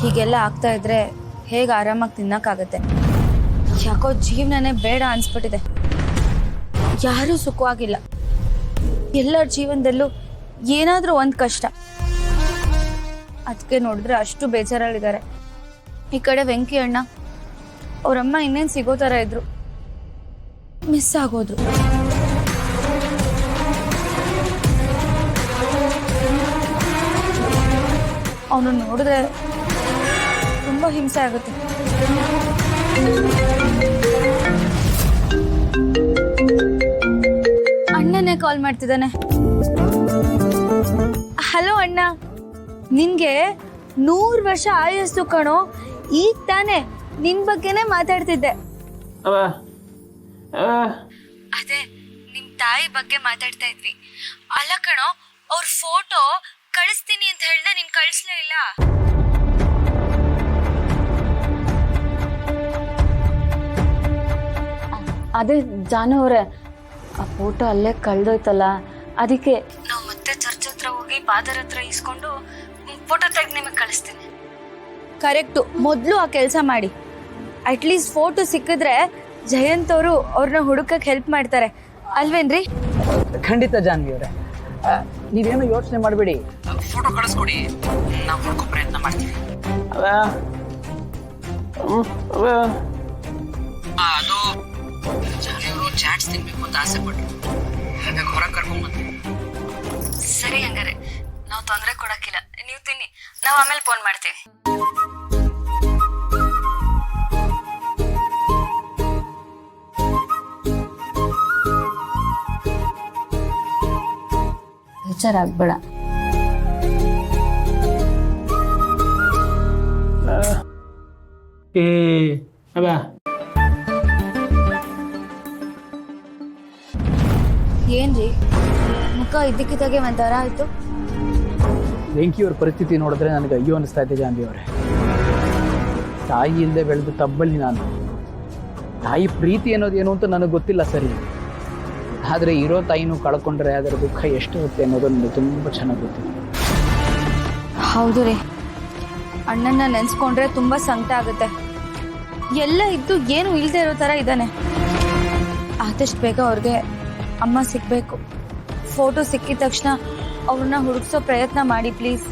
ಹೀಗೆಲ್ಲ ಆಗ್ತಾ ಇದ್ರೆ ಹೇಗೆ ಆರಾಮಾಗಿ ತಿನ್ನಕ್ಕಾಗತ್ತೆ? ಯಾಕೋ ಜೀವನನೇ ಬೇಡ ಅನ್ಸ್ಬಿಟ್ಟಿದೆ. ಯಾರೂ ಸುಖವಾಗಿಲ್ಲ. ಎಲ್ಲರ ಜೀವನದಲ್ಲೂ ಏನಾದರೂ ಒಂದು ಕಷ್ಟ. ಅದಕ್ಕೆ ನೋಡಿದ್ರೆ ಅಷ್ಟು ಬೇಜಾರಲ್ಲಿದ್ದಾರೆ. ಈ ಕಡೆ ವೆಂಕಿ ಅಣ್ಣ ಅವರಮ್ಮ ಇನ್ನೇನು ಸಿಗೋ ಥರ ಇದ್ರು, ಮಿಸ್ ಆಗೋದ್ರು. ಅವನು ನೋಡಿದ್ರೆ ತುಂಬ ಹಿಂಸೆ ಆಗುತ್ತೆ. ಅಣ್ಣನೇ ಕಾಲ್ ಮಾಡ್ತಿದ್ದಾನೆ. ಹಲೋ ಅಣ್ಣ, ನಿನ್ಗೆ 100 ವರ್ಷ ಆಯಸ್ಸು ಕಣೋ. ಈಗ ತಾನೆ ನಿನ್ ಬಗ್ಗೆನೇ ಮಾತಾಡ್ತಿದ್ದೆ. ಅದೇ ನಿಮ್ ತಾಯಿ ಬಗ್ಗೆ ಮಾತಾಡ್ತಾ ಇದ್ವಿ. ಅಲ್ಲ ಕಣೋ, ಅವ್ರ ಫೋಟೋ ಕಳಿಸ್ತೀನಿ ಅಂತ ಹೇಳ್ದೆ, ನೀನ್ ಕಳಿಸ್ಲೇ ಇಲ್ಲ. ಅದೇ ಜಾನು ಅವರೇ, ಆ ಫೋಟೋ ಅಲ್ಲೇ ಕಳ್ದೋಯ್ತಲ್ಲ, ಅದಕ್ಕೆ ನಾವು ಮತ್ತೆ ಚರ್ಚ್ ಹತ್ರ ಹೋಗಿ ಫಾದರ್ ಹತ್ರ ಇಸ್ಕೊಂಡು ಫೋಟೋ ತೆಗೆದು ನಿಮಗೆ ಕಳಿಸ್ತೀನಿ. ಕರೆಕ್ಟು. ಮೊದಲು ಆ ಕೆಲಸ ಮಾಡಿ. ಅಟ್ಲೀಸ್ಟ್ ಫೋಟೋ ಸಿಕ್ಕಿದ್ರೆ ಜಯಂತ್ ಅವರು ಅವ್ರನ್ನ ಹುಡುಕಕ್ಕೆ ಹೆಲ್ಪ್ ಮಾಡ್ತಾರೆ ಅಲ್ವೇನ್ರಿ? ಖಂಡಿತ ಜಾನ್ವಿ ಅವರೇ, ನೀವೇನು ಯೋಚನೆ ಮಾಡಬೇಡಿ. ಫೋಟೋ ಕಳಿಸ್ಕೊಡಿ, ನಾವು ಹುಡುಕೋ ಪ್ರಯತ್ನ ಮಾಡ್ತೀವಿ. ಅದು ಜಾನಿಯವರು ಚಾಟ್ಸ್ ತಿನ್ಬೇಕು ಅಂತ ಆಸೆ ಪಟ್ರು, ಹಾಗಾಗಿ ಹೊರಗೆ ಕರ್ಕೊಂಡ್ಬಂದ್ರು. ಸರಿ, ಹಂಗಾರೆ ನಾವು ತೊಂದರೆ ಕೊಡಕ್ಕಿಲ್ಲ, ನೀವು ತಿನ್ನಿ, ನಾವು ಆಮೇಲೆ ಫೋನ್ ಮಾಡ್ತೀವಿ. ಬೇಜಾರಾಗ್ಬೇಡ. ಏನ್ರಿ ಮುಖ ಇದ್ದಕ್ಕಿದ್ದಾಗೆ ಒಂಥರ ಆಯ್ತು? ವೆಂಕಿಯವ್ರ ಪರಿಸ್ಥಿತಿ ನೋಡಿದ್ರೆ ನನಗೆ ಅಯ್ಯೋ ಅನಿಸ್ತಾ ಇದೆ ಜಾನ್ವಿ ಅವರೇ. ತಾಯಿ ಇಲ್ಲದೆ ಬೆಳೆದು ತಬ್ಬಲಿ ನಾನು. ತಾಯಿ ಪ್ರೀತಿ ಅನ್ನೋದೇನು ಅಂತ ನನಗೆ ಗೊತ್ತಿಲ್ಲ ಸರಿ, ಆದರೆ ಇರೋ ತಾಯಿನೂ ಕಳ್ಕೊಂಡ್ರೆ ಅದರ ದುಃಖ ಎಷ್ಟಿರುತ್ತೆ ಅನ್ನೋದು ನನಗೆ ತುಂಬ ಚೆನ್ನಾಗಿ ಗೊತ್ತಿದೆ. ಹೌದು ರೀ, ಅಣ್ಣನ ನೆನ್ಸ್ಕೊಂಡ್ರೆ ತುಂಬಾ ಸಂಕಟ ಆಗುತ್ತೆ. ಎಲ್ಲ ಇದ್ದು ಏನು ಇಲ್ದೇ ಇರೋ ತರ ಇದ್ದಾನೆ. ಆದಷ್ಟು ಬೇಗ ಅವ್ರಿಗೆ ಅಮ್ಮ ಸಿಗ್ಬೇಕು. ಫೋಟೋ ಸಿಕ್ಕಿದ ತಕ್ಷಣ ಅವ್ರನ್ನ ಹುಡುಕ್ಸೋ ಪ್ರಯತ್ನ ಮಾಡಿ ಪ್ಲೀಸ್.